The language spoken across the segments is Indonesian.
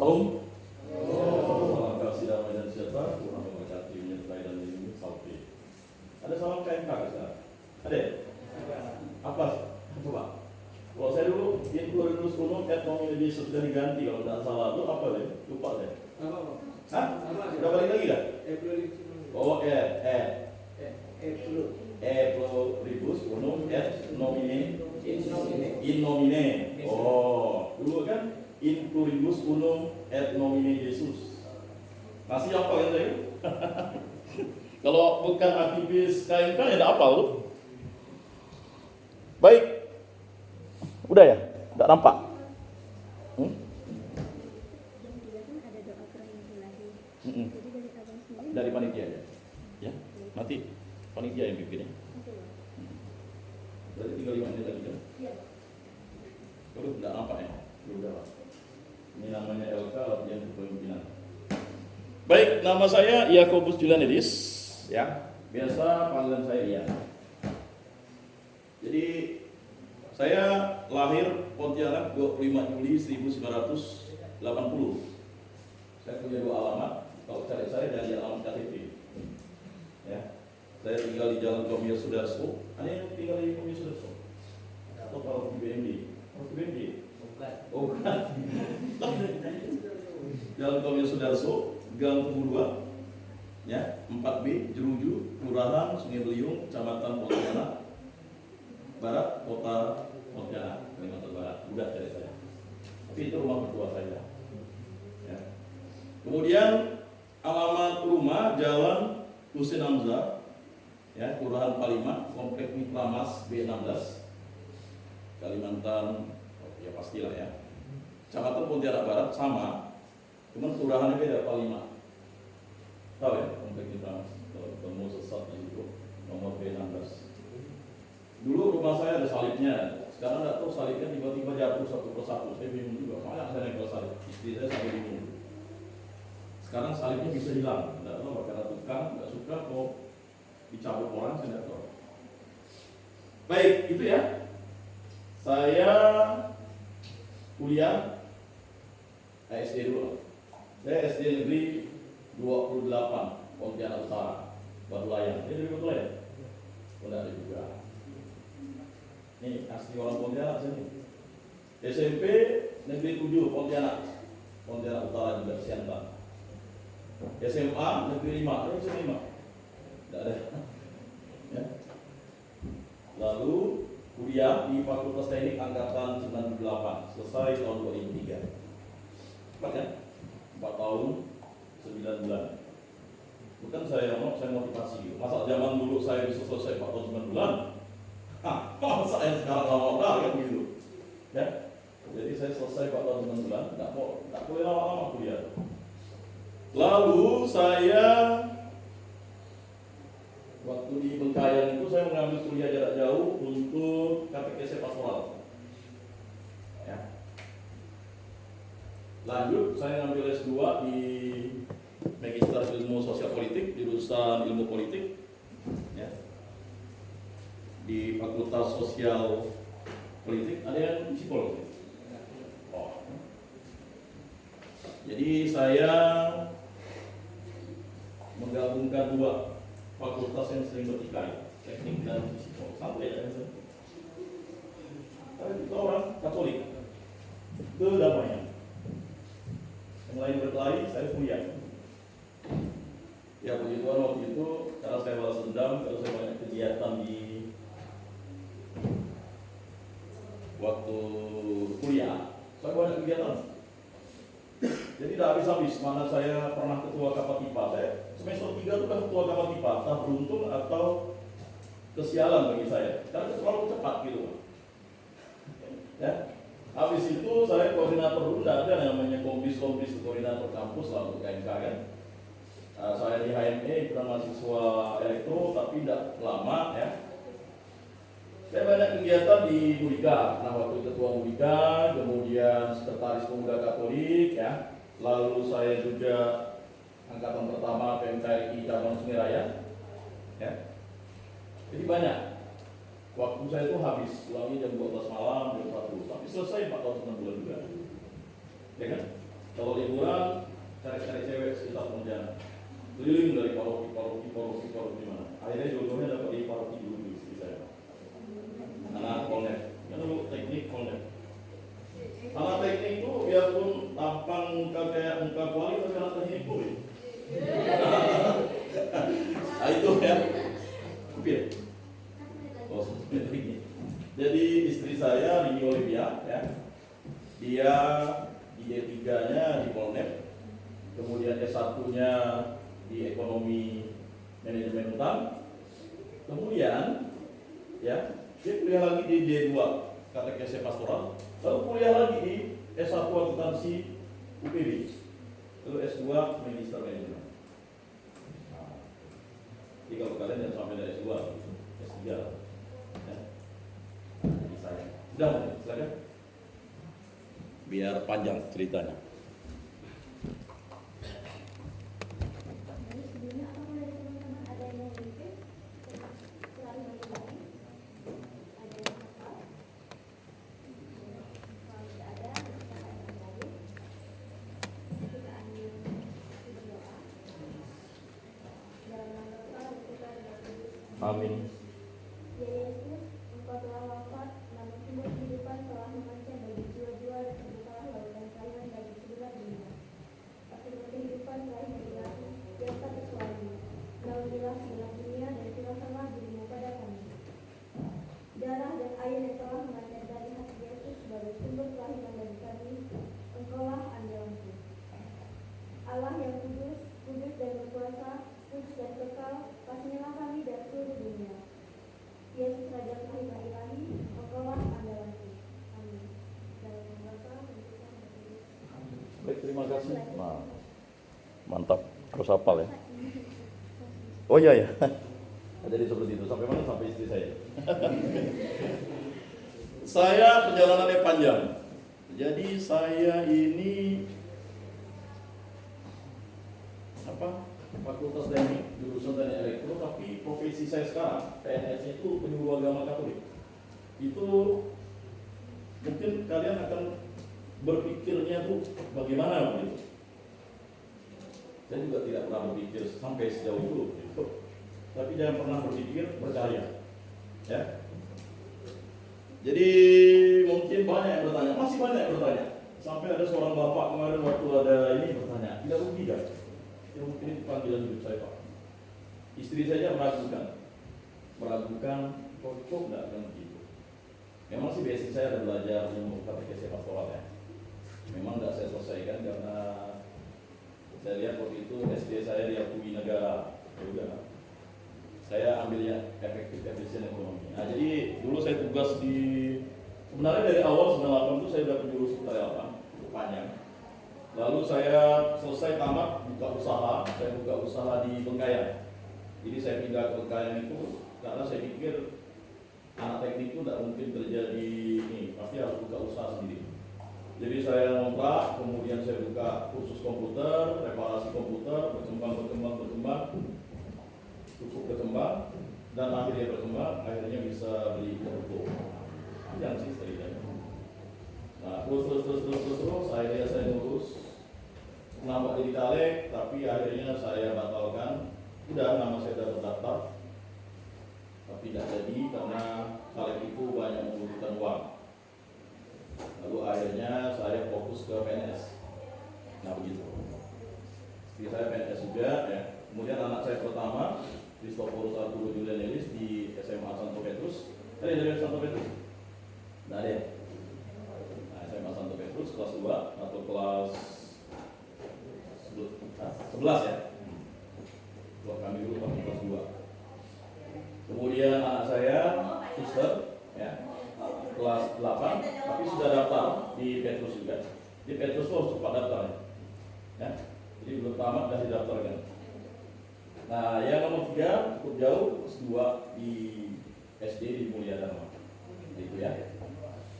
Salam. Salam kasih damai dan sejahtera Tuhan memberkati menyertai dan melindungi sampai. Ada salam KMK kan? Ada? Apa? Coba. Kalau saya dulu Inpluribus Unum et nomine Deus sudah diganti kalau tidak salah itu apa deh? Lupa deh. Hah? Udah balik lagi kan? Oh Pluribus Unum et nomine in nomine. Oh, dulu kan in pluribus unum et nomine Yesus. Masih apa kan saya? Kalau bukan aktivis KMK ya tidak apa lu. Baik. Udah ya? Tidak nampak? Dari panitia aja. Ya, nanti panitia yang bikin ya. Berarti tinggal 5 menit lagi kan? Iya. Terus tidak nampak ya? Udah. Ini namanya LK latihan kepemimpinan. Baik, nama saya Yakobus Julianidis, ya. Biasa panggilan saya Ian. Jadi saya lahir Pontianak 25 Juli 1980. Saya punya 2 alamat. Kalau cari saya dari alamat KTP. Ya. Saya tinggal di Jalan Komio Sudarso. Ada yang tinggal di Komio Sudarso? Atau kalau di BMD? Kalau di BMD? Oh, bukan. Jalan Komio Sudarso, Gang Tugu 2, ya, 4B, Jeruju, Kelurahan Sungai Beliung, Kecamatan Pontianak Barat, Kota Pontianak, Kalimantan Barat. Udah dari saya. Tapi itu rumah mertua saya. Ya. Kemudian alamat rumah Jalan Husein Hamzah, ya, Kelurahan Palima, Komplek Mitra Mas B16, Kalimantan. Ya pastilah ya. Kecamatan Pontianak Barat sama, cuman kelurahannya beda, Palima. Tahu ya, komplek Mitra Mas. Kalau ketemu sesat di situ, nomor B16. Dulu rumah saya ada salibnya. Sekarang nggak tahu salibnya tiba-tiba jatuh satu persatu. Saya bingung juga. Makanya saya nempel salib. Istri saya sampai bingung. Sekarang salibnya bisa hilang. Nggak tahu karena tukang nggak suka mau dicabut orang, saya nggak tahu. Baik, itu ya. Saya kuliah SD dulu. Saya SD negeri 28 Pontianak Utara, Batu Layang. Ini dari Batu Layang? Udah ada juga. Ini asli orang Pontianak sini. SMP negeri 7 Pontianak, Pontianak Utara juga, Siantar. SMA negeri 5, ada SMA 5? Tidak ada. Ya. Lalu kuliah di Fakultas Teknik Angkatan 98, selesai tahun 2003. Cepat ya? 4 tahun 9 bulan. Bukan saya motivasi gitu. Masa zaman dulu saya bisa selesai 4 tahun 9 bulan? Masa yang sekarang lama-lama kan gitu. Ya. Jadi saya selesai 4 tahun 9 bulan, tidak boleh lama-lama kuliah. Lalu saya waktu di Bengkayang itu saya mengambil kuliah jarak jauh untuk katekese pastoral. Ya. Lanjut saya ngambil S2 di Magister Ilmu Sosial Politik, jurusan Ilmu Politik, ya. Di Fakultas Sosial Politik. Ada yang psikolog? Oh. Jadi saya menggabungkan 2 fakultas yang sering bertikai, teknik dan psikolog. Sampai ya, kita orang Katolik, kedamaian. Yang lain berkelahi, saya kuliah. Ya puji Tuhan waktu itu, karena saya balas dendam, kalau saya banyak kegiatan di waktu kuliah, saya banyak kegiatan. Jadi tidak habis-habis, mana saya pernah ketua Kapatipa, saya semester 3 itu kan ketua Kapatipa, entah beruntung atau kesialan bagi saya, karena terlalu cepat gitu. Ya. Habis itu saya koordinator dulu, tidak ada namanya kompis-kompis koordinator kampus lah untuk KMK kan. Saya di HME, bukan mahasiswa elektro, tapi tidak lama ya. Saya banyak kegiatan di Mudika, nah waktu ketua Mudika, kemudian sekretaris pemuda Katolik ya. Lalu saya juga angkatan pertama PMKRI cabang Sungai Raya, ya. Jadi banyak. Waktu saya itu habis, pulangnya jam 12 malam, jam 1, tapi selesai 4 tahun 9 bulan juga, ya kan? Kalau liburan, cari-cari cewek sekitar Pontianak. Keliling dari paroki mana. Akhirnya jodohnya dapat di paroki dulu di istri saya. Anak kolnek, kan dulu teknik kolnek. Anak teknik itu biarpun tampang muka kayak muka kuali, tapi anak teknik pun. Nah itu ya, kupir. Oh, jadi istri saya Rini Olivia, ya, dia di D3-nya di Polnek, kemudian S1-nya di Ekonomi Manajemen Utang, kemudian ya dia kuliah lagi di D2 Katekese Pastoral, lalu kuliah lagi di S1 Akuntansi UPB, lalu S2 Magister Manajemen. Nah, jadi kalau kalian yang sampai dari S2, S3, ya. Nah, saya sudah, silakan. Biar panjang ceritanya. Amin. Ya Yesus, Engkau telah wafat, namun sumber kehidupan telah memancar bagi jiwa-jiwa dan terbukalah lautan kalian bagi sebelah dunia. Sumber kehidupan telah diberikan yang tak tersuai. Naunilah sebelah dunia dan curahkanlah dirimu pada kami. Darah dan air yang telah memancar dari hati Yesus sebagai sumber kelahiran bagi kami, Engkaulah andalanku. Allah yang kudus, kudus dan berkuasa, kudus dan kekal, kasihlah kami dari seluruh dunia. Yesus Raja kelahiran ilahi, Engkaulah andalanku. Amin. Dalam nama Bapa dan Putra dan Roh Kudus. Baik, terima kasih. Nah, mantap, terus hafal ya. Oh iya ya. Jadi seperti itu. Sampai mana? Sampai istri saya. Saya perjalanannya panjang. Jadi saya ini Fakultas Teknik jurusan Teknik Elektro, tapi profesi saya sekarang PNS itu penyuluh agama Katolik. Itu mungkin kalian akan berpikirnya tuh bagaimana begitu. Saya juga tidak pernah berpikir sampai sejauh itu gitu. Tapi jangan pernah berpikir percaya, ya. Jadi mungkin banyak yang bertanya, masih banyak yang bertanya. Sampai ada seorang bapak kemarin waktu ada ini bertanya, tidak rugi kan? Ya mungkin itu panggilan hidup saya Pak. Istri saya meragukan cocok nggak dengan begitu. Memang sih basic saya ada belajar ilmu katekese pastoral ya. Memang nggak saya selesaikan karena saya lihat waktu itu SD saya diakui negara, ya udah. Saya ambilnya efektif efisien ekonomi. Nah jadi dulu saya tugas di sebenarnya dari awal 98 itu saya udah penjuru sukarelawan panjang. Lalu saya selesai tamat buka usaha, saya buka usaha di Bengkayang. Jadi saya pindah ke Bengkayang itu karena saya pikir anak teknik itu tidak mungkin kerja di ini, pasti harus buka usaha sendiri. Jadi saya ngontrak, kemudian saya buka kursus komputer, reparasi komputer, berkembang, cukup berkembang, dan akhirnya bisa beli toko. Yang sih ceritanya. Nah terus akhirnya saya ngurus kenapa jadi caleg, tapi akhirnya saya batalkan. Udah nama saya sudah terdaftar, tapi tidak jadi karena caleg itu banyak membutuhkan uang. Lalu akhirnya saya fokus ke PNS. Nah begitu. Istri saya PNS juga ya. Kemudian anak saya pertama Kristoforus Arturo Julianelis di SMA Santo Petrus. Dari Santo Petrus. Nah deh. Nah SMA Santo Petrus kelas 2 atau kelas 11 ya. Kalau kami dulu kami kelas 2. Kemudian anak saya suster ya. Kelas 8 tapi sudah daftar di Petrus juga. Di Petrus harus cepat daftar ya. Jadi belum tamat sudah didaftarkan. Nah, yang nomor 3 cukup jauh, S2 di SD di Mulia Dharma. Itu ya.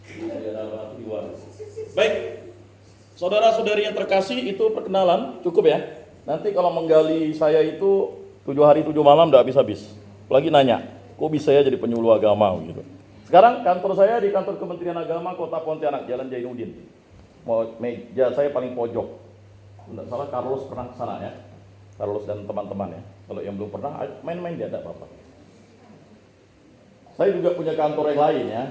Di Mulia Dharma itu di Waris. Baik. Saudara-saudari yang terkasih, itu perkenalan cukup ya. Nanti kalau menggali saya itu 7 hari 7 malam enggak habis-habis. Lagi nanya, kok bisa ya jadi penyuluh agama gitu. Sekarang kantor saya di kantor Kementerian Agama Kota Pontianak, Jalan Jainuddin. Meja saya paling pojok. Tidak salah Carlos pernah ke sana ya. Carlos dan teman-teman ya. Kalau yang belum pernah, main-main dia ada apa-apa. Saya juga punya kantor yang lain ya.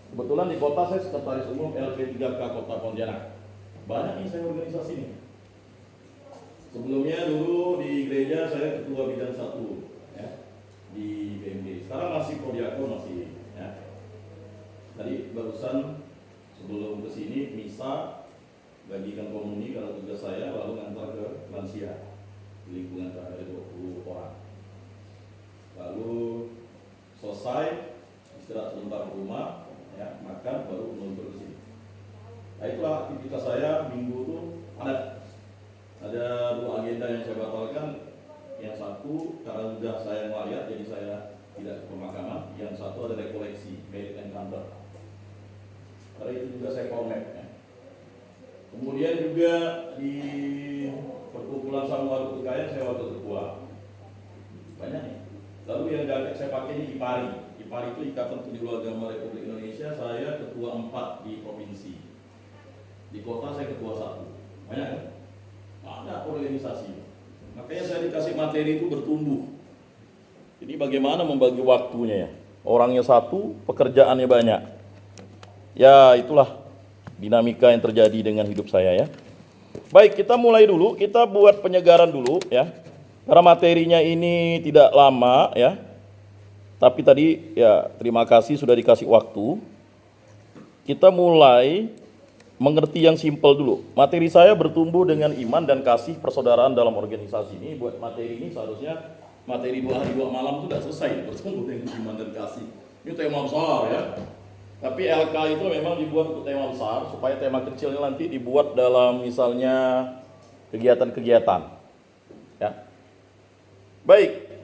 Kebetulan di kota saya sekretaris umum LP3K Kota Pontianak. Banyak nih saya organisasi nih. Sebelumnya dulu di gereja saya ketua bidang 1 ya, di BMG. Sekarang masih prodiakon masih ya. Tadi barusan sebelum ke sini misa bagikan komuni karena tugas saya, lalu ngantar ke lansia di lingkungan ada 20 orang. Lalu selesai istirahat sebentar ke rumah ya, makan baru meluncur ke sini. Nah itulah aktivitas saya minggu itu ada 2 agenda yang saya batalkan. Yang satu karena sudah saya melayat jadi saya tidak ke pemakaman. Yang satu ada rekoleksi merit encounter. Karena itu juga saya connect ya. Kemudian juga di perkumpulan Samuel Kekayaan saya wakil ketua. Banyak nih. Lalu yang jaket saya pakai ini IPARI. IPARI itu Ikatan Penjuru Agama Republik Indonesia. Saya ketua 4 di provinsi. Di kota saya ketua 1. Banyak kan? Ada organisasi. Makanya saya dikasih materi itu bertumbuh. Jadi bagaimana membagi waktunya ya? Orangnya satu, pekerjaannya banyak. Ya itulah dinamika yang terjadi dengan hidup saya ya. Baik, kita mulai dulu, kita buat penyegaran dulu ya. Karena materinya ini tidak lama ya. Tapi tadi ya terima kasih sudah dikasih waktu. Kita mulai mengerti yang simpel dulu. Materi saya bertumbuh dengan iman dan kasih persaudaraan dalam organisasi ini. Buat materi ini seharusnya materi 2 hari 2 malam itu sudah selesai. Bertumbuh dengan iman dan kasih. Ini tema besar ya. Tapi LK itu memang dibuat untuk tema besar, supaya tema kecilnya nanti dibuat dalam misalnya kegiatan-kegiatan. Ya. Baik,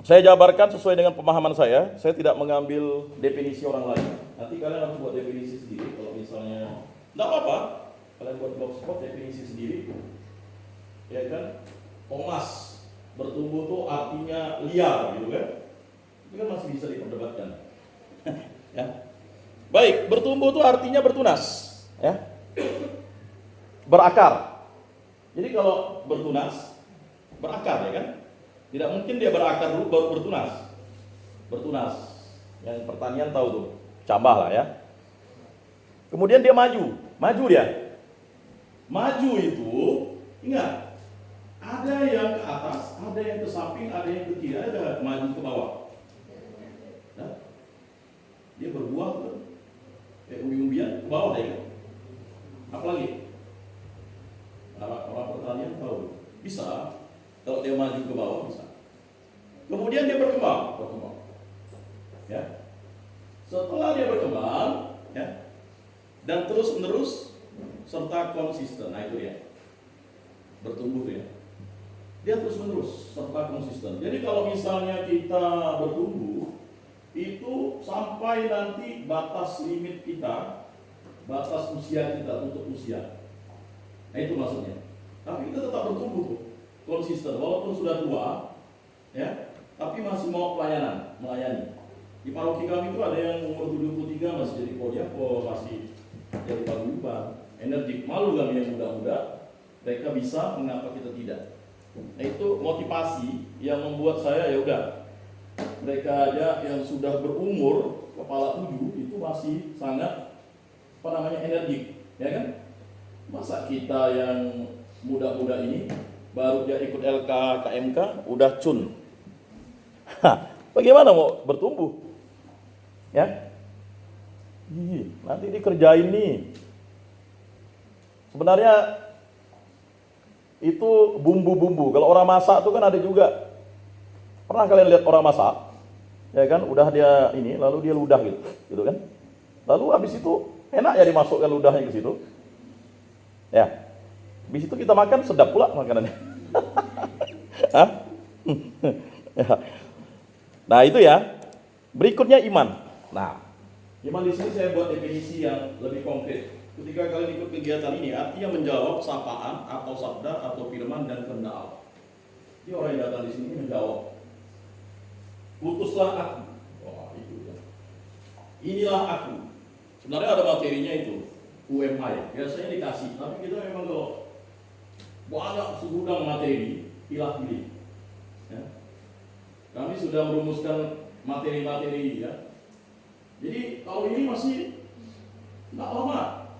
saya jabarkan sesuai dengan pemahaman saya tidak mengambil definisi orang lain. Nanti kalian harus buat definisi sendiri, kalau misalnya, enggak apa-apa, kalian buat blogspot definisi sendiri. Ya kan, Thomas, bertumbuh tuh artinya liar gitu kan. Itu kan masih bisa diperdebatkan. Ya. Baik, bertumbuh itu artinya bertunas, ya. Berakar. Jadi kalau bertunas, berakar ya kan? Tidak mungkin dia berakar dulu baru bertunas. Bertunas. Yang pertanian tahu tuh, cabah lah ya. Kemudian dia maju dia. Maju itu, ingat, ada yang ke atas, ada yang ke samping, ada yang ke kiri, ada maju ke bawah. Nah, dia berbuah tuh. Umbi-umbian ke bawah ya kan? Apalagi orang pertanian tahu bisa kalau dia maju ke bawah bisa. Kemudian dia berkembang. Ya. Setelah dia berkembang, ya, dan terus menerus serta konsisten. Nah itu ya, bertumbuh ya. Dia terus menerus serta konsisten. Jadi kalau misalnya kita bertumbuh itu sampai nanti batas limit kita, batas usia kita untuk usia. Nah itu maksudnya. Tapi kita tetap bertumbuh tuh, konsisten walaupun sudah tua, ya, tapi masih mau melayani. Di paroki kami itu ada yang umur 73 masih jadi prodiakon, masih jadi paguyuban, energik. Malu kami yang muda-muda, mereka bisa, mengapa kita tidak? Nah itu motivasi yang membuat saya ya udah. Mereka aja yang sudah berumur kepala 7 itu masih sangat energik, ya kan? Masa kita yang muda-muda ini baru dia ikut LK KMK udah cun. Bagaimana mau bertumbuh? Ya? Nanti dikerjain nih. Sebenarnya itu bumbu-bumbu. Kalau orang masak itu kan ada juga. Pernah kalian lihat orang masak? Ya kan, udah dia ini, lalu dia ludah gitu kan. Lalu habis itu enak ya dimasukkan ludahnya ke situ. Ya. Habis itu kita makan sedap pula makanannya. Hah? Ya. Nah, itu ya. Berikutnya iman. Nah, iman di sini saya buat definisi yang lebih konkret. Ketika kalian ikut kegiatan ini, artinya menjawab sapaan atau sabda atau firman dan kehendak Allah. Jadi orang yang datang di sini menjawab. Utuslah aku. Wah, itu ya. Inilah aku. Sebenarnya ada materinya itu. UMI. Biasanya dikasih, tapi kita memang kalau banyak segudang materi pilah-pilih. Ya. Kami sudah merumuskan materi-materi ya. Jadi kalau ini masih tidak lama.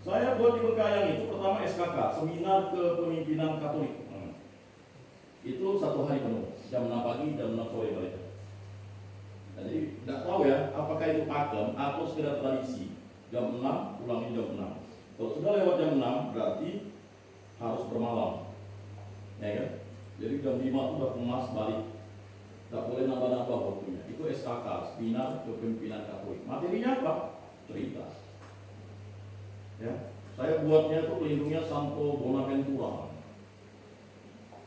Saya buat di Bekayang itu pertama SKK, Seminar Kepemimpinan Katolik. Itu 1 hari penuh, jam 6 pagi, jam 6 sore balik. Nah, jadi tidak tahu ya, apakah itu pakem atau sekedar tradisi. Jam 6, ulangi jam 6. Kalau sudah lewat jam 6, berarti harus bermalam. Ya kan? Jadi jam 5 itu udah kemas balik. Tidak boleh nambah-nambah waktunya. Itu SKK, Seminar Kepemimpinan Katolik. Materinya apa? Cerita. Ya, saya buatnya itu pelindungnya Santo Bonaventura.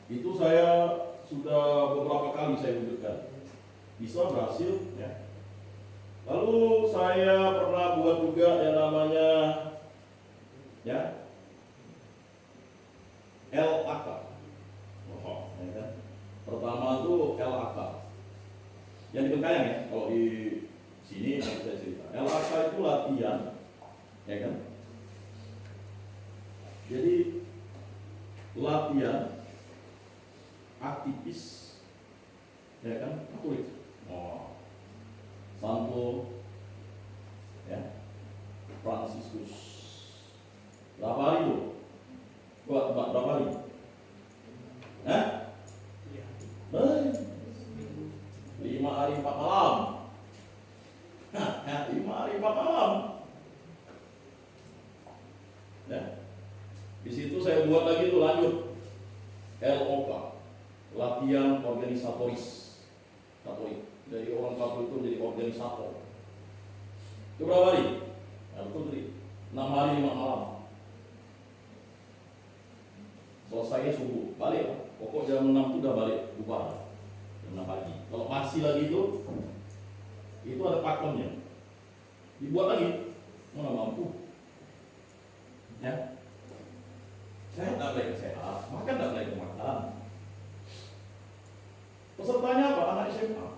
Itu saya sudah beberapa kali saya wujudkan. Bisa berhasil ya. Lalu saya pernah buat juga yang namanya ya LAK. Oh, ya kan? Pertama itu LAK. Yang di Bekayang ya, kalau di sini saya cerita. LAK itu latihan, ya kan? Jadi latihan aktivis, ya kan, Katolik. Oh, Santo, ya, Fransiskus. Berapa hari itu? Buat berapa hari? Hah? 5 hari 4 malam. Nah, 5 hari 4 malam. Ya. Di situ saya buat lagi itu lanjut LOK, latihan organisatoris Katolik. Dari orang Katolik itu menjadi organisator. Itu berapa hari? Ya, betul tadi. 6 hari 5 malam. Selesainya subuh, balik. Pokok jam 6 itu udah balik, bubar. Jam 6 pagi. Kalau masih lagi itu ada pakemnya. Dibuat lagi. Mana mampu? Ya. Saya tidak boleh sehat, makan tidak boleh makan. Pesertanya apa? Anak SMA.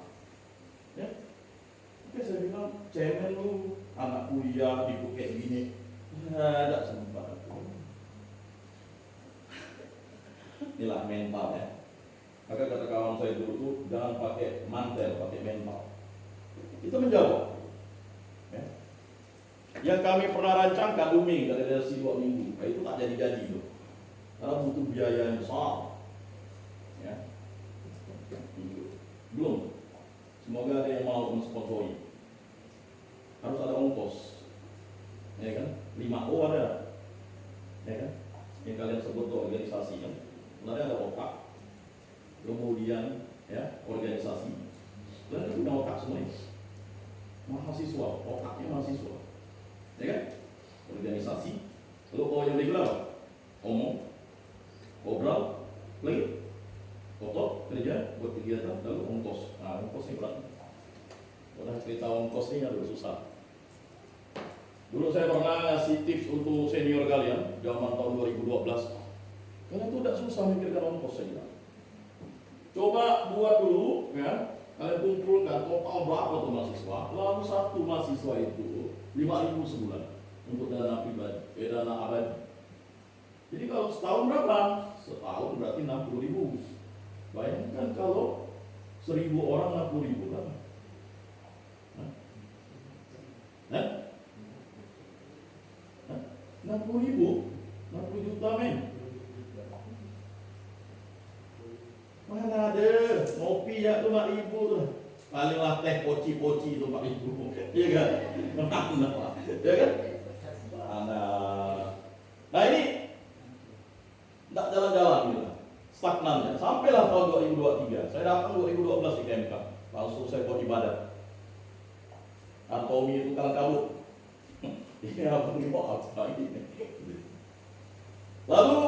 Ya. Oke, saya bilang, cemen lu, anak kuliah di Bukit gini. Tidak sempat. Inilah mental ya. Maka kata kawan saya dulu tuh, jangan pakai mantel, pakai mental. Itu menjawab. Ya. Yang kami pernah rancangkan Luming dari dasi 2 minggu, itu tak jadi-jadi tuh. Karena butuh biaya yang besar. Ya. Belum. Semoga ada yang mau mensponsori. Harus ada ongkos. Ya kan? 5O ada. Ya kan? Yang kalian sebut tuh organisasi kan. Sebenarnya ada otak. Kemudian ya, organisasi. Dan itu punya otak semuanya. Mahasiswa, otaknya mahasiswa. Ya kan? Organisasi. Lalu O yang regular, omong, ngobrol, lagi, foto, kerja, buat kegiatan, lalu ongkos. Nah, ongkos ini berat. Udah cerita ongkos ini agak susah. Dulu saya pernah ngasih tips untuk senior kalian, zaman tahun 2012. Kalian tuh tidak susah mikirkan ongkos saya bilang. Coba buat dulu, ya. Kalian kumpulkan total berapa tuh mahasiswa, lalu satu mahasiswa itu 5.000 sebulan untuk dana pribadi, dana abadi. Jadi kalau setahun berapa? Setahun berarti 60.000. Bayangkan kalau 1.000 orang 60.000 kan? Hah? 60.000? 60 juta men? Mana ada? Ngopi ya tuh 4.000 tuh. Palinglah teh poci-poci itu 4.000. Iya kan? Mana? Ya kan? Mana? Nah ini tidak jalan-jalan gitu. Stagnan ya. Sampailah tahun 2023. Saya datang 2012 di KMK. Langsung saya buat ibadah. Anatomi itu kan kabut. Ini apa nih mau apa ini? Lalu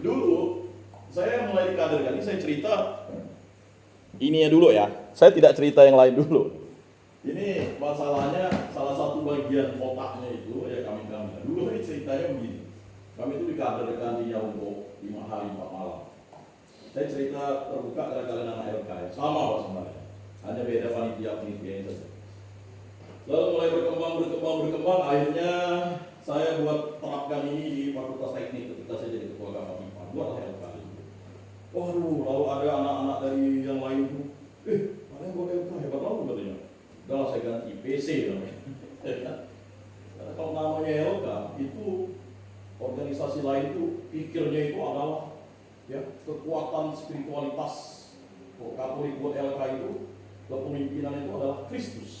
dulu saya mulai dikaderkan. Ini saya cerita ini ya dulu ya. Saya tidak cerita yang lain dulu. Ini masalahnya salah satu bagian otaknya itu ya kami. Dulu ini ceritanya begini. Kami itu dikaderkan di Nyaungko 5 hari 4 malam. Saya cerita terbuka karena kalian anak LK ya. Sama Pak sebenarnya. Hanya beda panitia saja. Lalu mulai berkembang, akhirnya saya buat terapkan ini di Fakultas Teknik ketika saya jadi ketua KPI. buatlah LK itu. Waduh, lalu ada anak-anak dari yang lain tuh, ada yang buat LK hebat lalu katanya. Udah saya ganti PC namanya. Karena kalau namanya LK itu organisasi lain itu pikirnya itu adalah ya kekuatan spiritualitas. Kalau Katolik buat LK itu kepemimpinan itu adalah Kristus.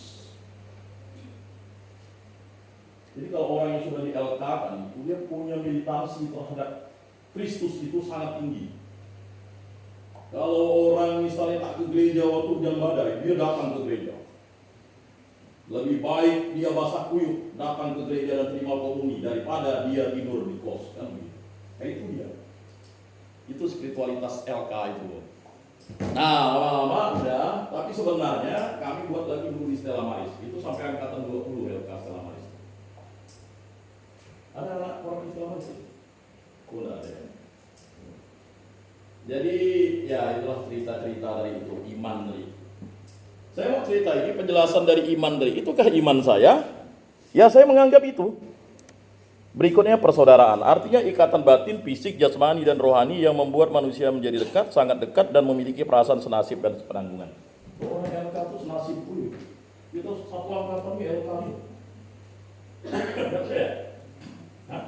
Jadi kalau orang yang sudah di LK kan itu dia punya militansi terhadap Kristus itu sangat tinggi. Kalau orang misalnya tak ke gereja waktu hujan badai, dia datang ke gereja. Lebih baik dia basah kuyup datang ke gereja dan terima komuni daripada dia tidur di kos kan begitu. Itu dia. Itu spiritualitas LK itu. Nah, lama-lama udah, tapi sebenarnya kami buat lagi dulu di Stella Maris. Itu sampai angkatan 20 LK Stella Maris. Ada anak orang di Stella Maris? Udah ada. Jadi ya itulah cerita-cerita dari itu, iman dari. Saya mau cerita ini penjelasan dari iman dari. Itukah iman saya? Ya saya menganggap itu. Berikutnya persaudaraan, artinya ikatan batin, fisik, jasmani, dan rohani yang membuat manusia menjadi dekat, sangat dekat, dan memiliki perasaan senasib dan sepenanggungan. Orang LK itu senasib pun. Itu satu angkatan ini LK ini. Tidak percaya? Hah?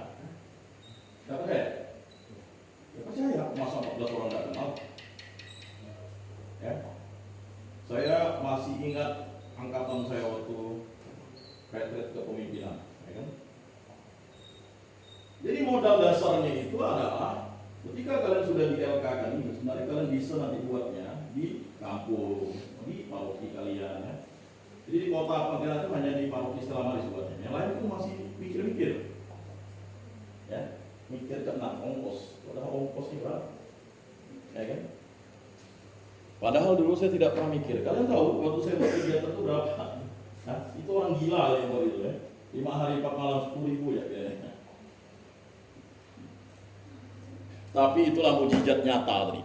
Tidak percaya? Ya percaya, masa 14 orang tidak kenal. Ya. Saya masih ingat angkatan saya waktu retret kepemimpinan, ya kan? Jadi modal dasarnya itu adalah ketika kalian sudah di LK kan ini, sebenarnya kalian bisa nanti buatnya di kampung, di paroki kalian ya. Jadi di kota Pontianak itu hanya di paroki Stella Maris buatnya. Yang lain itu masih mikir-mikir, ya, mikir kena ongkos. Padahal ongkosnya berapa, ya kan? Padahal dulu saya tidak pernah mikir. Kalian tahu waktu saya buat kegiatan itu berapa? Nah, itu orang gila yang buat itu ya. 5 hari 4 malam 10.000 ya kayaknya. Tapi itulah mujizat nyata tadi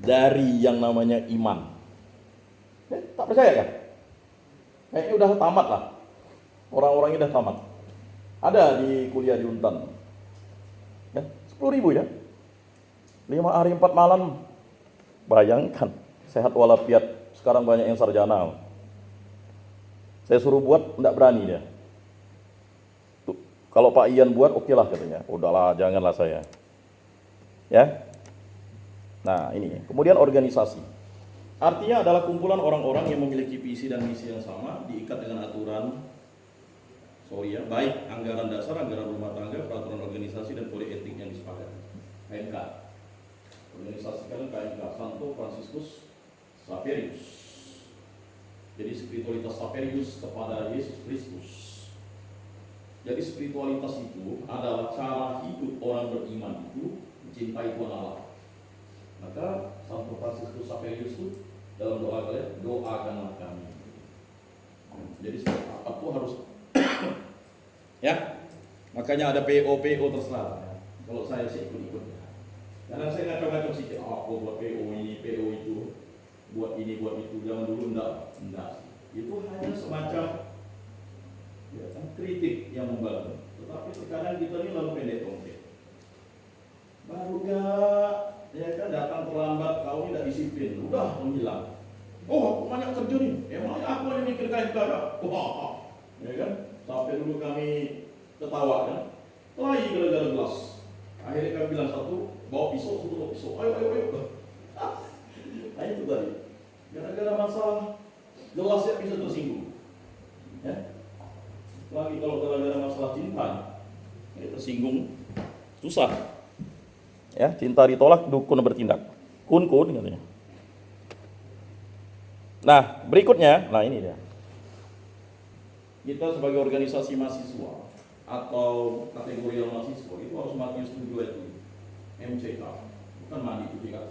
dari yang namanya iman. Tak percaya kan? Kayaknya udah tamat lah. Orang-orangnya udah tamat. Ada di kuliah di Untan. Ya, 10.000 ya. 5 hari 4 malam. Bayangkan, sehat walafiat. Sekarang banyak yang sarjana. Saya suruh buat, enggak berani dia. Tuh, kalau Pak Ian buat, oke lah katanya. Udahlah, janganlah saya. Ya. Nah, ini. Kemudian organisasi. Artinya adalah kumpulan orang-orang yang memiliki visi dan misi yang sama, diikat dengan aturan baik anggaran dasar, anggaran rumah tangga, peraturan organisasi dan kode etik yang disepakati. KMK. Organisasi kalian KMK Santo Fransiskus Xaverius. Jadi spiritualitas Xaverius kepada Yesus Kristus. Jadi spiritualitas itu adalah cara hidup orang beriman itu mencintai Tuhan Allah. Maka Santo Fransiskus Xaverius itu dalam doa kalian, doakanlah kami. Jadi setiap apa tuh harus ya. Makanya ada PO terserah. Kalau saya sih ikut-ikut. Karena saya ngaco-ngaco sih, buat PO ini, PO itu, buat ini, buat itu. Zaman dulu enggak. Itu hanya semacam ya kan, kritik yang membangun. Tetapi sekarang kita ini lalu pendek tongkek. Baru ya kan datang terlambat, kau tidak disiplin, udah menghilang. Oh, banyak kerja nih. Emangnya aku yang mikir kayak gara. Wah, ya kan? Sampai dulu kami ketawa kan. Lagi gara-gara gelas. Akhirnya kami bilang satu, bawa pisau, satu bawa pisau. Ayo. Nah itu tadi. Gara-gara masalah gelasnya bisa tersinggung. Ya. Lagi kalau gara-gara masalah cinta, ya tersinggung, susah. Ya, cinta ditolak, dukun bertindak. Kun katanya. Nah, berikutnya, nah ini dia. Kita sebagai organisasi mahasiswa atau kategori mahasiswa itu harus Matius 7 ayat 7. MCK, bukan mandi 300.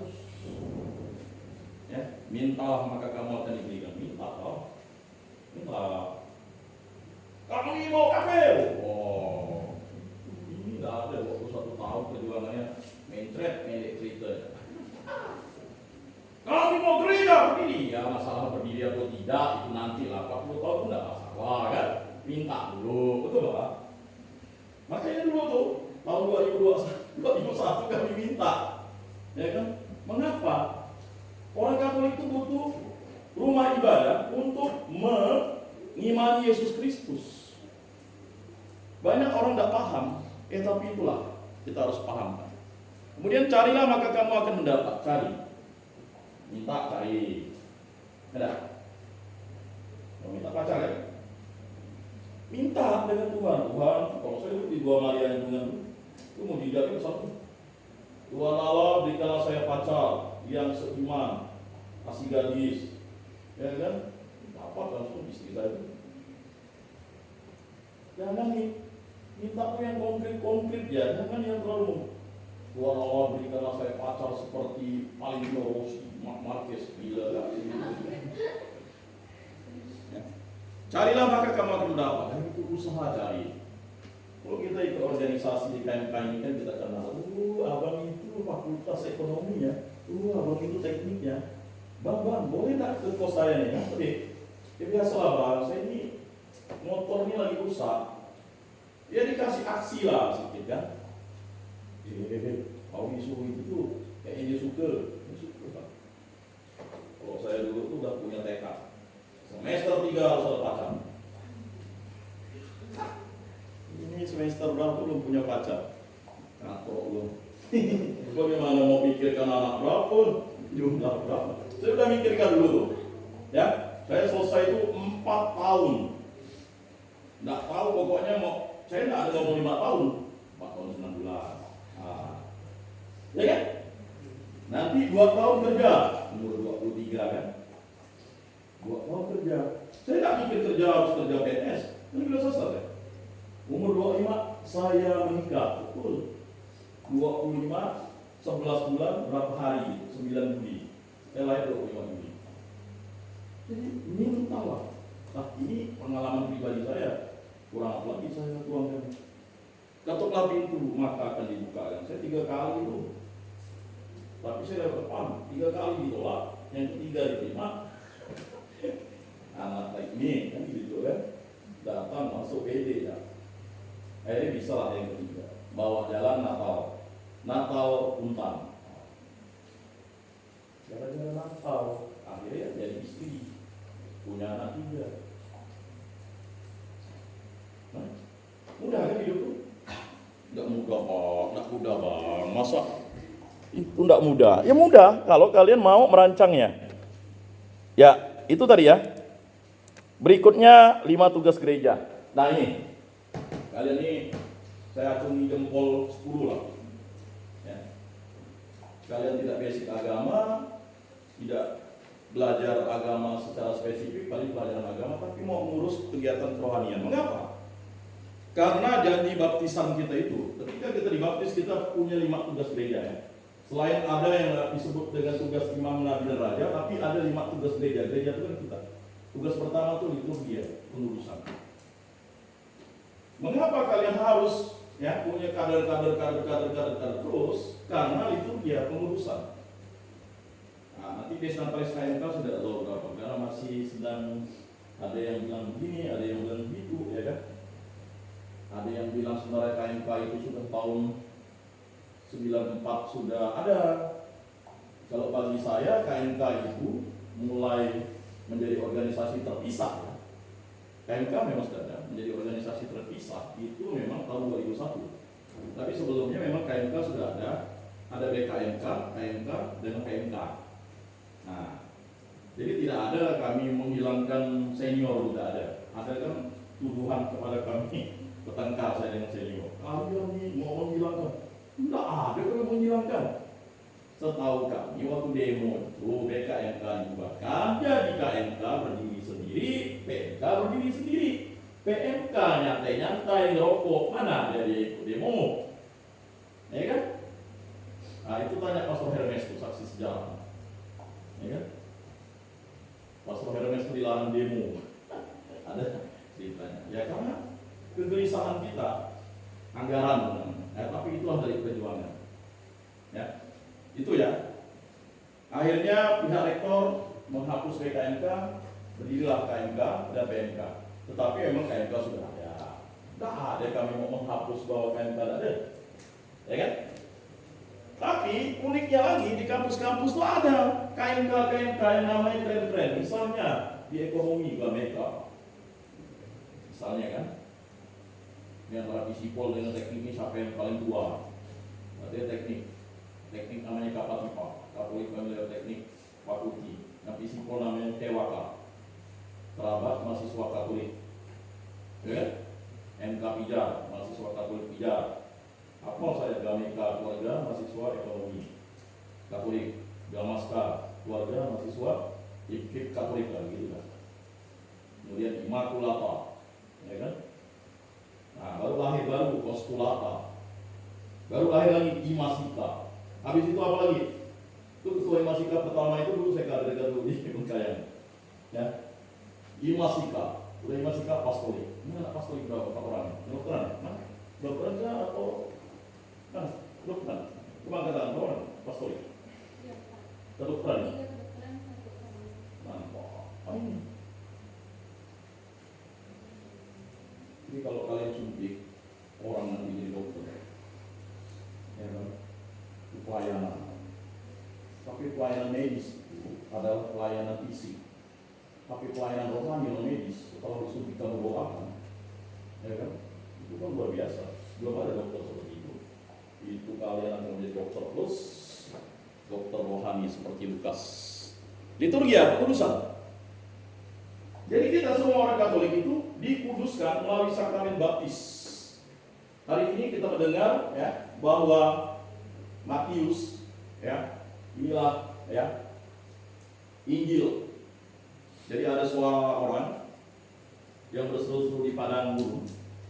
Ya, mintalah maka kamu akan diberikan. Minta. Kamu ini mau kafe? Oh, ini nggak ada waktu 1 tahun perjuangannya mencret cerita. Kami mau gereja begini, ya masalah berdiri atau tidak itu nanti lah. 40 tahun itu nggak masalah kan? Minta dulu, betul Pak? Makanya dulu tuh tahun 2021 kami minta Ya kan? Mengapa? Orang Katolik itu butuh rumah ibadah untuk mengimani Yesus Kristus. Banyak orang tidak paham, tapi itulah kita harus pahamkan. Kemudian carilah maka kamu akan mendapat. Cari. Minta, cari. Ada? Mau minta pacar ya? Minta dengan Tuhan. Tuhan, kalau saya di 2 Maria dengan itu mau dijadikan satu. Tuhan Allah, berikanlah saya pacar yang seiman, kasih gadis, ya kan? Dapat langsung istri saya. Jangan minta yang konkret ya, jangan yang terlalu. Tuhan Allah, berikanlah saya pacar seperti Valentino Rossi, Marc Marquez, gila lah. Ya. Carilah maka kamu akan mendapat. Dan itu usaha cari. Kalau kita ikut organisasi di KMK ini kan kita kenal, abang itu fakultas ekonomi ya, abang itu tekniknya. Bang, boleh tak ke kos saya nih? Ya biasalah bang, saya ini motor ini lagi rusak. Ya dikasih aksi lah sedikit kan. Kalau disuruh itu tuh, kayaknya dia suka. Kalau saya dulu tuh udah punya tekad. Semester 3 harus ada pacar. Ini semester berapa belum punya pacar? Ngatok belum. Bagaimana mau pikirkan anak berapa? Jumlah berapa? Saya udah mikirkan dulu tuh. Ya, saya selesai itu 4 tahun. Nggak tahu pokoknya saya nggak ada ngomong 5 tahun. 4 tahun 9 bulan. Ya kan? Nanti 2 tahun kerja. Umur 23 kan? 2 tahun kerja. Saya nggak mikir kerja harus kerja PNS. Ini sudah selesai. Umur 25 saya menikah. Betul. 25 11 bulan berapa hari? 9 Juli. Saya lahir 25 Juli. Jadi mintalah. Nah ini pengalaman pribadi saya. Kurang apa lagi saya tuangkan. Ketuklah pintu maka akan dibukakan. Saya 3 kali itu. Tapi saya dapat paham. 3 kali ditolak. Yang ketiga diterima. Anak ini kan gitu kan. Datang masuk PD ya. Akhirnya bisa lah yang ketiga. Bawa jalan Natal Untan. Gara-gara Natal akhirnya jadi istri. Punya anak 3. Nah, mudah kan hidup tuh? Nggak mudah bang. Masa itu nggak mudah? Ya mudah kalau kalian mau merancangnya. Ya itu tadi ya. Berikutnya 5 tugas gereja. Nah ini kalian ini saya acungi jempol 10 lah. Ya. Kalian tidak basic agama, tidak belajar agama secara spesifik, paling pelajaran agama, tapi mau mengurus kegiatan kerohanian. Mengapa? Karena janji baptisan kita itu, ketika kita dibaptis kita punya 5 tugas gereja ya. Selain ada yang disebut dengan tugas imam, nabi dan raja, tapi ada 5 tugas gereja. Gereja itu kan kita. Tugas pertama itu liturgi ya, pengurusan. Mengapa kalian harus ya punya kader terus? Karena liturgi ya, pengurusan. Nah, nanti Desnatalis KMK sudah tahu berapa, karena masih sedang ada yang bilang begini, ada yang bilang begitu, ya kan? Ada yang bilang sebenarnya KMK itu sudah tahun 94 sudah ada. Kalau bagi saya KMK itu mulai menjadi organisasi terpisah ya. KMK memang sudah ada, menjadi organisasi terpisah itu memang tahun 2001. Tapi sebelumnya memang KMK sudah ada BKMK, KMK, dan KMK. Nah, jadi tidak ada kami menghilangkan senior, tidak ada. Ada kan tuduhan kepada kami, bertengkar saya dengan senior. Kalian ini mau menghilangkan? Tidak ada kami menghilangkan. Setahu kami waktu demo itu BKMK dibubarkan, jadi KMK berdiri sendiri, PMK berdiri sendiri. PMK nyantai-nyantai ngerokok, mana dari ikut demo? Ya kan? Nah itu tanya Pastor Hermes itu saksi sejarah. Ya kan? Pastor Hermes itu dilarang demo. Ada ceritanya. Ya karena kegelisahan kita, anggaran, tapi itulah dari perjuangan. Ya. Itu ya. Akhirnya pihak rektor menghapus BKMK, berdirilah KMK dan PMK. Tetapi memang KMK sudah ada. Tidak ada kami mau menghapus bahwa KMK tidak ada. Ya kan? Tapi Tetapi uniknya lagi di kampus-kampus itu ada KMK yang namanya keren-keren. Misalnya di ekonomi Amerika, misalnya kan, yang antara fisipol dengan teknik ini siapa yang paling tua? Artinya teknik namanya Kapatipa, Katolik Familiar Teknik Fakulti. Yang fisipol namanya Tewaka, kerabat mahasiswa Katolik. Ya kan? MK Pijar, mahasiswa Katolik Pijar. Apa saya Gameka, keluarga mahasiswa ekonomi Katolik. Gamaska, keluarga mahasiswa IPIP Katolik lah, gitu kan. Kemudian Immaculata, ya kan? Nah, baru lahir Postulata, baru lahir lagi Imasika. Habis itu apa lagi? Itu ketua Imasika pertama itu dulu saya kader dulu di Bengkayang, ya. Imasika, udah Imasika Pastolik. Ini anak Pastolik berapa orang? Dokteran, nah, dokteran atau nah, dokteran? Cuma katakan orang Pastolik. Kedokteran. Nah, ini. Jadi kalau kalian suntik orang nanti jadi dokter, ya kan? Pelayanan. Tapi pelayanan medis itu adalah pelayanan fisik. Tapi pelayanan rohani non medis, kalau disuntik kamu doakan, ya kan? Itu kan luar biasa. Belum ada dokter seperti itu. Itu kalian akan menjadi dokter plus dokter rohani seperti Lukas. Liturgia, kudusan. Jadi kita semua orang Katolik itu dikuduskan melalui sakramen baptis. Hari ini kita mendengar ya bahwa Matius ya, inilah ya Injil. Jadi ada seorang orang yang berseru-seru di padang gurun,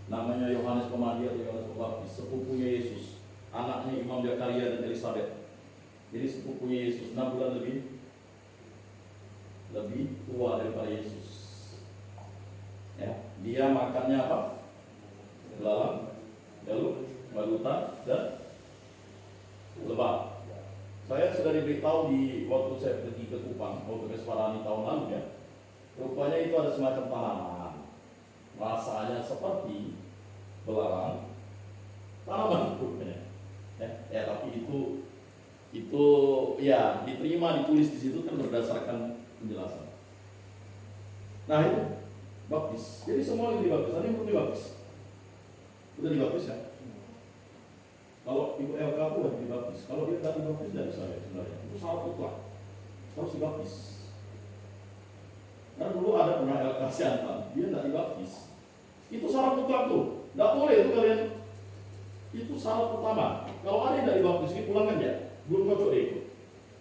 namanya Yohanes Pemandi atau Yohanes Pembaptis, sepupunya Yesus, anaknya Imam Zakaria dan Elizabeth. Jadi sepupunya Yesus 6 bulan lebih tua daripada Yesus. Ya, dia makannya apa? Belalang, jalur, balutan, dan lebah. Saya sudah diberitahu di waktu saya pergi ke Kupang, waktu ke Semarang tahun lalu ya. Rupanya itu ada semacam tanaman, rasanya seperti belalang, tanaman rupanya. Ya, tapi itu ya diterima, ditulis di situ kan berdasarkan penjelasan. Nah itu baptis. Jadi semua yang dibaptis, ada yang belum dibaptis. Udah dibaptis ya? Kalau ibu LK pun udah dibaptis. Kalau dia tidak dibaptis tidak bisa ya sebenarnya. Itu salah mutlak. Harus dibaptis. Karena dulu ada pernah LK Siantan, dia tidak dibaptis. Itu syarat mutlak tuh. Tidak boleh itu kalian. Itu syarat pertama. Kalau ada yang tidak dibaptis, ini pulangkan ya. Belum cocok deh itu.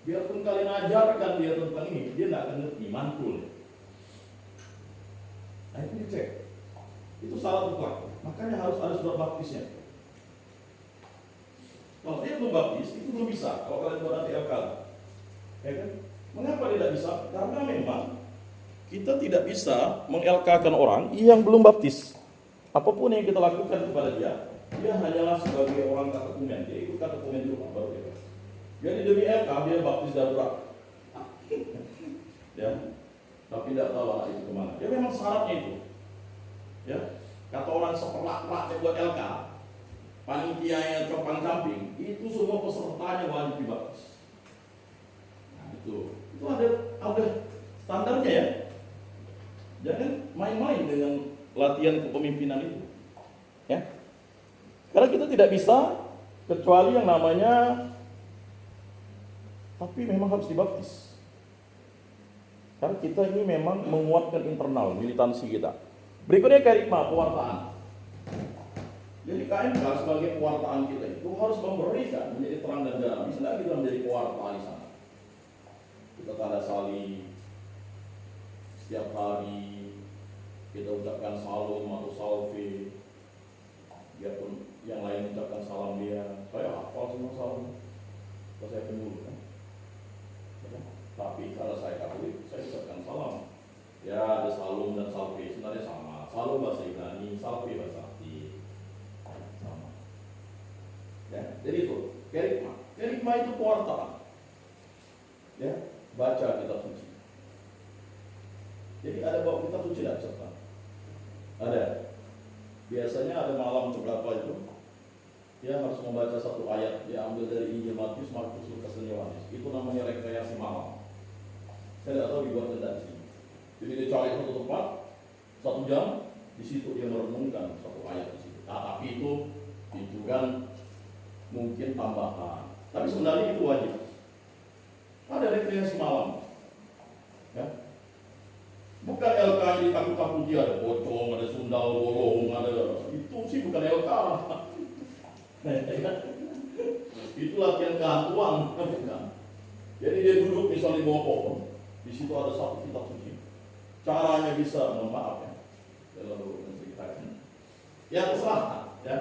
Biarpun kalian ajarkan dia tentang ini, dia tidak akan ngerti, mantul. Nah itu dicek. Itu syarat mutlak. Makanya harus ada surat baptisnya. Kalau dia belum baptis, itu belum bisa. Kalau kalian buat nanti LK, ya kan? Mengapa dia tidak bisa? Karena memang kita tidak bisa meng-LK-kan orang yang belum baptis. Apapun yang kita lakukan kepada dia hanyalah sebagai orang katekumen. Dia ikut katekumen dulu, baru dia. Jadi demi LK dia baptis darurat. Ya, tapi tidak tahu anak itu kemana. Ya memang syaratnya itu. Ya, kata orang seperlak-pelak buat LK. Panitia yang copang camping itu semua pesertanya wajib dibaptis. Nah itu ada standarnya ya. Jangan main-main dengan latihan kepemimpinan itu, ya. Karena kita tidak bisa kecuali yang namanya, tapi memang harus dibaptis. Karena kita ini memang menguatkan internal militansi kita. Berikutnya kerikma pewartaan. Jadi KMK sebagai pewartaan kita itu harus memberikan menjadi terang dan terang. Misalnya kita menjadi pewarta di sana. Kita tanda salib setiap hari, kita ucapkan salam atau salve. Biarpun yang lain ucapkan salam dia, saya hafal semua salam. Kalau saya penyuluh kan. Tapi kalau saya Katolik, saya ucapkan salam. Ya ada salam dan salve sebenarnya sama. Salam bahasa Ibrani, salve bahasa sama. Ya, jadi itu kerikma. Kerikma itu pewartaan. Ya, baca kitab suci. Jadi ada bawa kitab suci tidak serta? Ada. Biasanya ada malam beberapa itu dia harus membaca satu ayat, dia ambil dari Injil Matius, Markus, Lukas, dan Yohanes. Itu namanya rekreasi malam. Saya tidak tahu dibuat dari sini. Jadi dia cari satu tempat, 1 jam, di situ dia merenungkan satu ayat di situ. Nah, tapi itu kan mungkin tambahan. Tapi sebenarnya itu wajib. Ada rekreasi malam. Ya. Bukan LK yang ditakut-takuti, ada pocong, ada sundal bolong, ada itu sih bukan LK. Itu latihan kehantuan, bukan. Jadi dia duduk misalnya di bawah pohon, di situ ada satu kitab suci. Caranya bisa, mohon maaf ya, kalau menceritakan. Ya terserah, ya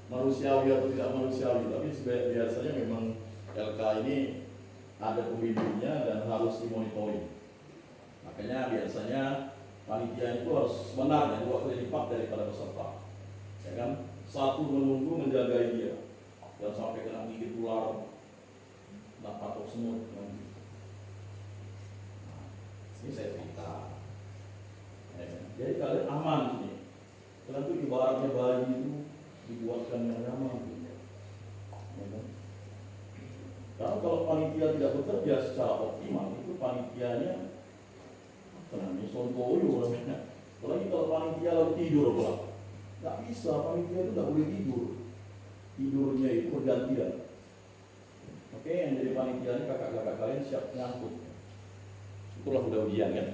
manusiawi atau tidak manusiawi, tapi biasanya memang LK ini ada pembimbingnya dan harus dimonitoring. Makanya biasanya panitia itu harus sebenarnya 2 kali lipat daripada peserta, ya kan? Satu menunggu menjaga dia, dan sampai kena gigit ular, nak patok semut. Nah, ini saya cerita. Ya, jadi kalian aman sini. Kalian tuh ibaratnya bayi itu dibuatkan yang nyaman. Ya, kan? Karena kalau panitia tidak bekerja secara optimal, itu panitianya namanya sontoyo namanya. Apalagi kalau panitia lalu tidur pula, nggak bisa, panitia itu nggak boleh tidur. Tidurnya itu bergantian. Oke, yang jadi panitia ini kakak-kakak kalian siap nyangkut. Itulah udah ujian kan.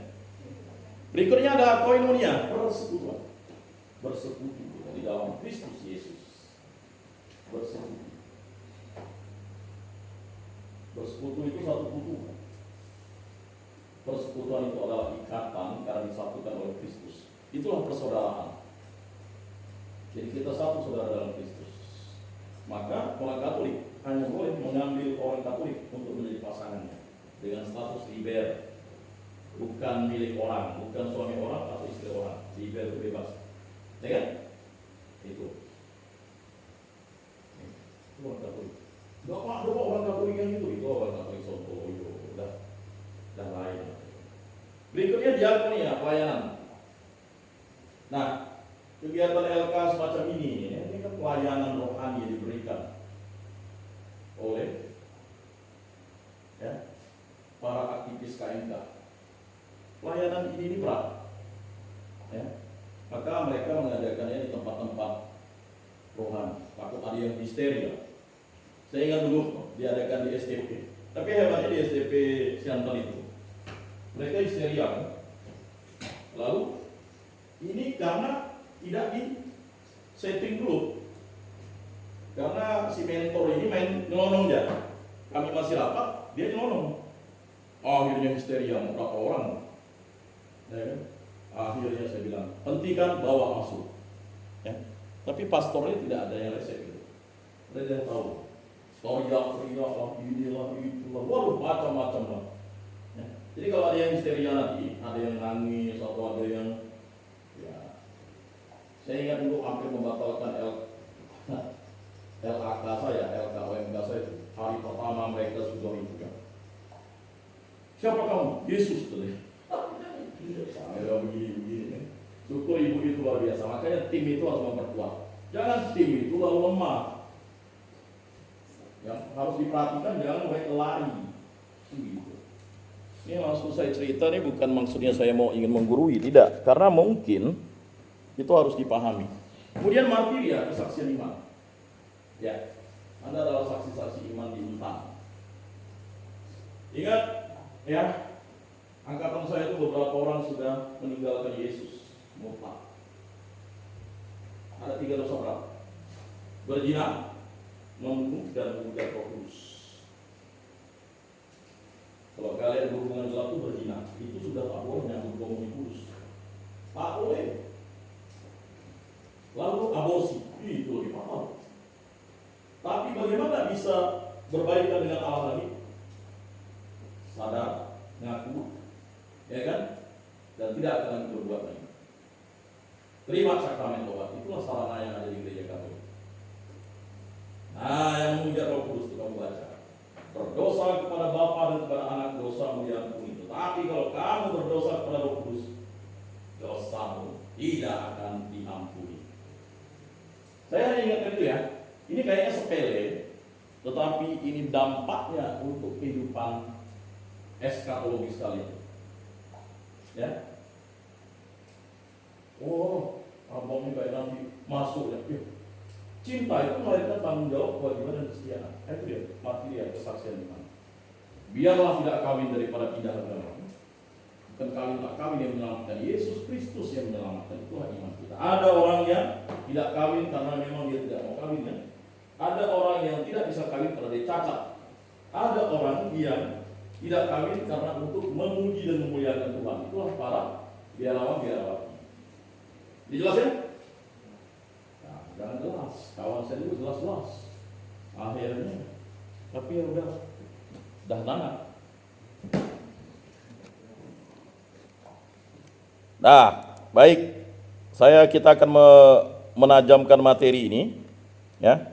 Berikutnya ada koinonia, persekutuan. Bersekutu di dalam Kristus Yesus. Bersekutu. Bersekutu itu satu kutu. Persekutuan itu adalah ikatan karena disatukan oleh Kristus. Itulah persaudaraan. Jadi kita satu saudara dalam Kristus. Maka orang Katolik hanya boleh mengambil orang Katolik untuk menjadi pasangannya dengan status liber, bukan milik orang, bukan suami orang atau istri orang. Liber itu bebas, ya kan? Itu orang Katolik. Gak ada orang Katolik yang itu orang Katolik Sontoyo, dan lain. Berikutnya diakonia, pelayanan. Nah, kegiatan LK semacam ini kan pelayanan rohani yang diberikan oleh ya, para aktivis KMK. Pelayanan ini berat, ya. Maka mereka mengadakannya di tempat-tempat rohani. Takut ada yang histeria. Saya ingat dulu diadakan di STP. Tapi hebatnya di STP Siantan itu, mereka histeria kan? Lalu ini karena tidak di setting dulu, karena si mentor ini main nyelonong aja. Kami masih rapat, dia nyelonong. Akhirnya histeria, berapa orang, ya kan? Akhirnya saya bilang, hentikan, bawa masuk, ya. Tapi pastornya tidak ada yang resep gitu. Ada yang tahu, teriak lah, inilah, itulah, waduh macam-macam lah. Ya. Jadi kalau ada yang histeria nanti, ada yang nangis atau ada yang, ya, saya ingat dulu hampir membatalkan LAK saya, LKOMK saya itu. Hari pertama mereka sudah itu. Siapa kamu? Yesus tuh. Saya begini. Syukur ibu itu luar biasa. Makanya tim itu harus memperkuat. Jangan tim itu lalu lemah. Yang harus diperhatikan jangan mereka lari. Gitu. Ini langsung saya cerita nih bukan maksudnya saya mau ingin menggurui, tidak. Karena mungkin itu harus dipahami. Kemudian martiria, kesaksian iman. Ya, Anda adalah saksi-saksi iman di Untan. Ingat, ya, angkatan saya itu beberapa orang sudah meninggalkan Yesus, murtad. Ada 3 dosa berat: berzina, membunuh, dan menggugat Roh Kudus. Kalau kalian berhubungan gelap itu berzina, itu sudah tak boleh nyambut Roh Kudus. Tak boleh. Lalu aborsi, itu lebih fatal. Tapi bagaimana bisa berbaikan dengan Allah lagi? Sadar, ngaku, ya kan? Dan tidak akan berbuat lagi. Terima sakramen tobat, itulah sarana yang ada di gereja Katolik. Nah, yang mengujar Roh Kudus itu kamu baca. Berdosa kepada Bapa dan kepada Anak, dosamu diampuni. Tetapi kalau kamu berdosa kepada Roh Kudus, dosamu tidak akan diampuni. Saya hanya ingatkan itu ya. Ini kayaknya sepele, tetapi ini dampaknya untuk kehidupan eskatologis kalian. Ya. Oh, abang ini kayak nanti masuk ya. Cinta itu melahirkan tanggung jawab, kewajiban dan kesetiaan. Itu dia, mati dia, kesaksian iman. Biarlah tidak kawin daripada pindah agama. Bukan kawin tak kawin yang menyelamatkan, Yesus Kristus yang menyelamatkan. Itulah iman kita. Ada orang yang tidak kawin karena memang dia tidak mau kawin ya. Ada orang yang tidak bisa kawin karena dia cacat. Ada orang yang tidak kawin karena untuk memuji dan memuliakan Tuhan. Itulah para biarawan-biarawati. Dijelasin? Nah, jangan jelas. Kawan saya juga jelas-jelas. Akhirnya, tapi ya udah nangat. Nah, baik. Kita akan menajamkan materi ini, ya.